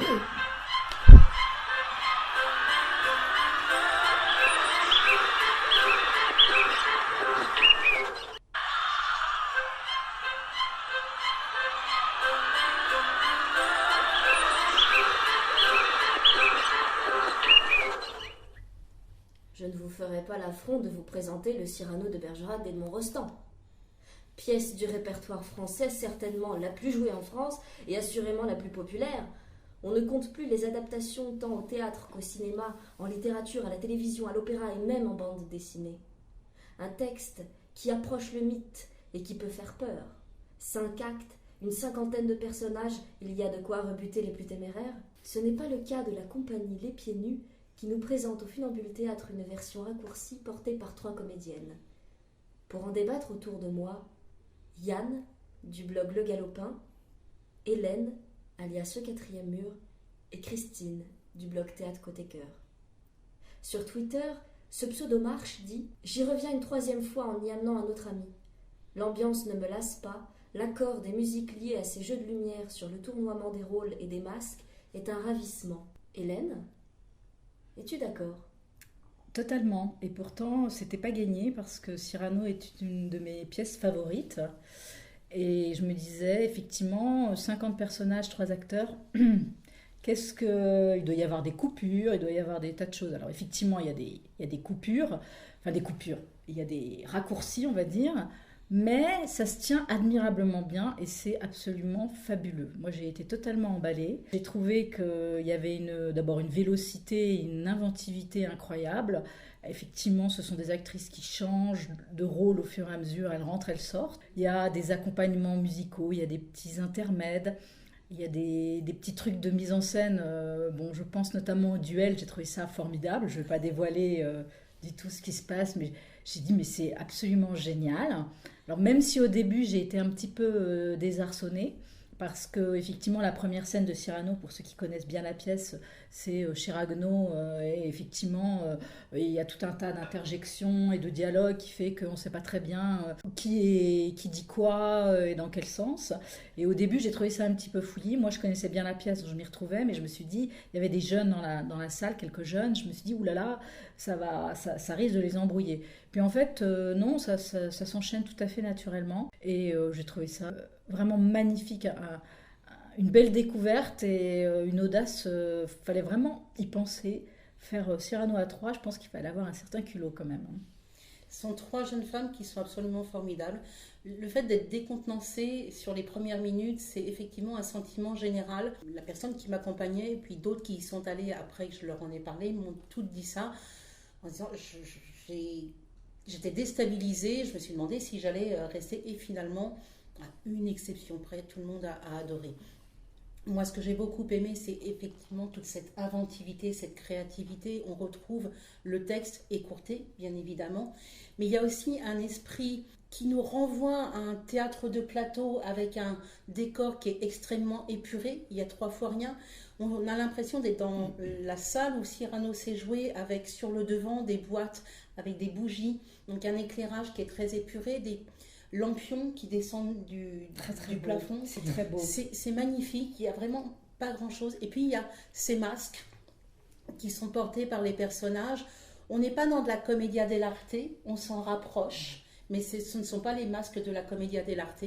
Je ne vous ferai pas l'affront de vous présenter le Cyrano de Bergerac d'Edmond Rostand. Pièce du répertoire français certainement la plus jouée en France et assurément la plus populaire. On ne compte plus les adaptations tant au théâtre qu'au cinéma, en littérature, à la télévision, à l'opéra et même en bande dessinée. Un texte qui approche le mythe et qui peut faire peur. 5 actes, une cinquantaine de personnages, il y a de quoi rebuter les plus téméraires. Ce n'est pas le cas de la compagnie Les Pieds Nus, qui nous présente au Funambule Théâtre une version raccourcie portée par 3 comédiennes. Pour en débattre autour de moi, Yann, du blog Le Galopin, Hélène, alias Le Quatrième Mur, et Christine, du blog Théâtre Côté Cœur. Sur Twitter, ce pseudo-marche dit « J'y reviens une 3e fois en y amenant un autre ami. L'ambiance ne me lasse pas, l'accord des musiques liées à ces jeux de lumière sur le tournoiement des rôles et des masques est un ravissement. Hélène, es-tu d'accord ?» Totalement. Et pourtant, c'était pas gagné parce que Cyrano est une de mes pièces favorites. Et je me disais, effectivement, 50 personnages, 3 acteurs, il doit y avoir des coupures, il doit y avoir des tas de choses. Alors effectivement, il y a des coupures, il y a des raccourcis, on va dire, mais ça se tient admirablement bien et c'est absolument fabuleux. Moi, j'ai été totalement emballée. J'ai trouvé qu'il y avait d'abord une vélocité, une inventivité incroyable. Effectivement, ce sont des actrices qui changent de rôle au fur et à mesure, elles rentrent, elles sortent. Il y a des accompagnements musicaux, il y a des petits intermèdes, il y a des petits trucs de mise en scène. Je pense notamment au duel, j'ai trouvé ça formidable. Je ne vais pas dévoiler du tout ce qui se passe, mais j'ai dit, mais c'est absolument génial. Alors même si au début, j'ai été un petit peu désarçonnée, parce que effectivement la première scène de Cyrano, pour ceux qui connaissent bien la pièce, c'est chez Ragueneau, et effectivement il y a tout un tas d'interjections et de dialogues qui fait qu'on ne sait pas très bien qui dit quoi et dans quel sens. Et au début j'ai trouvé ça un petit peu fouillis. Moi je connaissais bien la pièce, donc je m'y retrouvais, mais je me suis dit, il y avait des jeunes dans la salle, quelques jeunes, je me suis dit oulala, ça risque de les embrouiller. Puis en fait non, ça s'enchaîne tout à fait naturellement et j'ai trouvé ça vraiment magnifique, une belle découverte et une audace. Fallait vraiment y penser. Faire Cyrano à 3, je pense qu'il fallait avoir un certain culot quand même. Ce sont 3 jeunes femmes qui sont absolument formidables. Le fait d'être décontenancée sur les premières minutes, c'est effectivement un sentiment général. La personne qui m'accompagnait et puis d'autres qui y sont allés après que je leur en ai parlé m'ont toutes dit ça en disant j'étais déstabilisée, je me suis demandé si j'allais rester et finalement à une exception près, tout le monde a adoré. Moi, ce que j'ai beaucoup aimé, c'est effectivement toute cette inventivité, cette créativité. On retrouve le texte écourté, bien évidemment, mais il y a aussi un esprit qui nous renvoie à un théâtre de plateau avec un décor qui est extrêmement épuré. Il y a 3 fois rien. On a l'impression d'être dans la salle où Cyrano s'est joué, avec sur le devant des boîtes avec des bougies, donc un éclairage qui est très épuré, des lampions qui descendent du plafond. C'est très beau. C'est magnifique, il n'y a vraiment pas grand-chose. Et puis il y a ces masques qui sont portés par les personnages. On n'est pas dans de la commedia dell'arte, on s'en rapproche, mais ce ne sont pas les masques de la commedia dell'arte.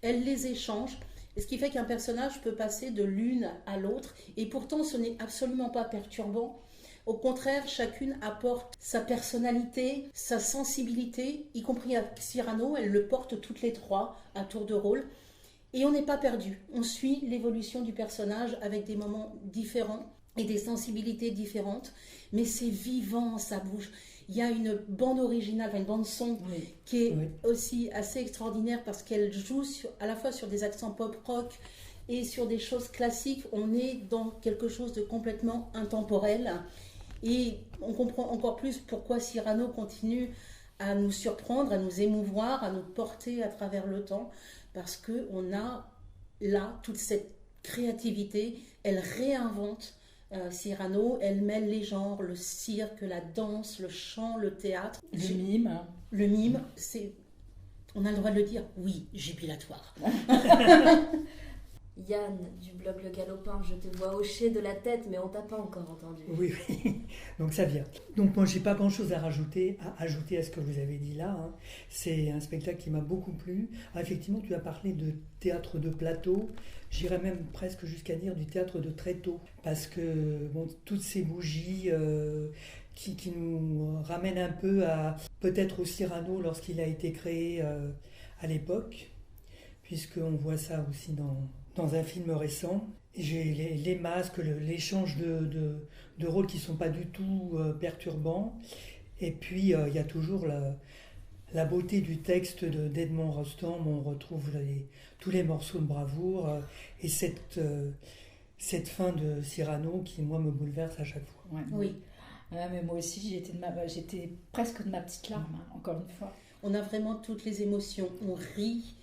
Elle les échange, ce qui fait qu'un personnage peut passer de l'une à l'autre, et pourtant ce n'est absolument pas perturbant. Au contraire, chacune apporte sa personnalité, sa sensibilité, y compris à Cyrano, elle le porte toutes les 3 à tour de rôle. Et on n'est pas perdu, on suit l'évolution du personnage avec des moments différents et des sensibilités différentes, mais c'est vivant, ça bouge. Il y a une bande originale, une bande son qui est aussi assez extraordinaire parce qu'elle joue à la fois sur des accents pop-rock et sur des choses classiques. On est dans quelque chose de complètement intemporel. Et on comprend encore plus pourquoi Cyrano continue à nous surprendre, à nous émouvoir, à nous porter à travers le temps, parce qu'on a là toute cette créativité. Elle réinvente Cyrano, elle mêle les genres, le cirque, la danse, le chant, le théâtre. Le mime. Le mime, on a le droit de le dire, oui, jubilatoire. Yann du blog Le Galopin, je te vois hocher de la tête, mais on t'a pas encore entendu. Oui, oui, donc ça vient. Donc moi, j'ai pas grand-chose à ajouter à ce que vous avez dit là, hein. C'est un spectacle qui m'a beaucoup plu. Ah, effectivement, tu as parlé de théâtre de plateau. J'irais même presque jusqu'à dire du théâtre de tréteau. Parce que bon, toutes ces bougies qui nous ramènent un peu à peut-être au Cyrano lorsqu'il a été créé à l'époque, puisqu'on voit ça aussi dans un film récent. J'ai les masques, l'échange de rôles qui ne sont pas du tout perturbants. Et puis, il y a toujours la beauté du texte d'Edmond Rostand, où on retrouve tous les morceaux de bravoure et cette fin de Cyrano qui, moi, me bouleverse à chaque fois. Ouais. Oui. Mais moi aussi, j'étais presque de ma petite larme, hein, encore une fois. On a vraiment toutes les émotions. On rit,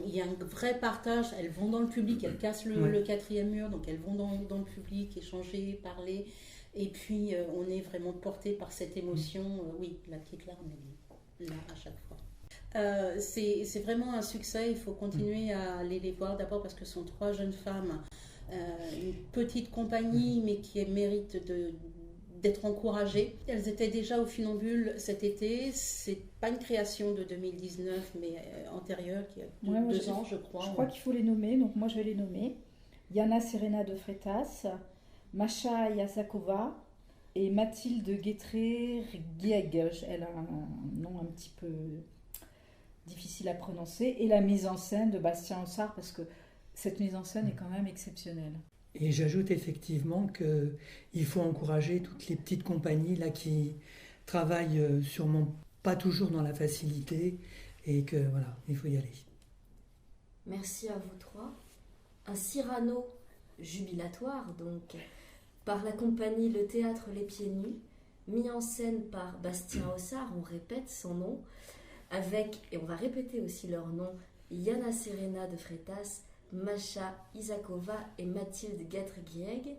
il y a un vrai partage. Elles vont dans le public, elles cassent le quatrième mur, donc elles vont dans le public, échanger, parler. Et puis, on est vraiment porté par cette émotion. Oui, la petite larme, elle est là à chaque fois. C'est vraiment un succès. Il faut continuer à aller les voir. D'abord parce que ce sont 3 jeunes femmes, une petite compagnie, mais qui mérite d'être encouragées. Elles étaient déjà au Funambule cet été. C'est pas une création de 2019, mais antérieure, qui a 2 ans, je crois. Je crois qu'il faut les nommer, donc moi je vais les nommer. Yana Serena de Freitas, Masha Yasakova et Mathilde Guétré-Guieg. Elle a un nom un petit peu difficile à prononcer. Et la mise en scène de Bastien Ossard, parce que cette mise en scène est quand même exceptionnelle. Et j'ajoute effectivement qu'il faut encourager toutes les petites compagnies là, qui travaillent sûrement pas toujours dans la facilité et que voilà, il faut y aller. Merci à vous 3. Un Cyrano jubilatoire, donc, par la compagnie Le Théâtre Les Pieds Nus, mis en scène par Bastien Ossard, on répète son nom, avec, et on va répéter aussi leur nom, Yana Serena de Freitas, Masha Isakova et Mathilde Guétré-Guieg,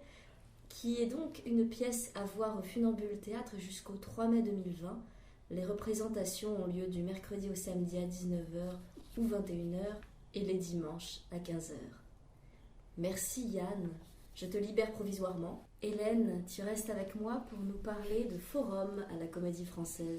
qui est donc une pièce à voir au Funambule Théâtre jusqu'au 3 mai 2020. Les représentations ont lieu du mercredi au samedi à 19h ou 21h et les dimanches à 15h. Merci Yann, je te libère provisoirement. Hélène, tu restes avec moi pour nous parler de Forum à la Comédie Française.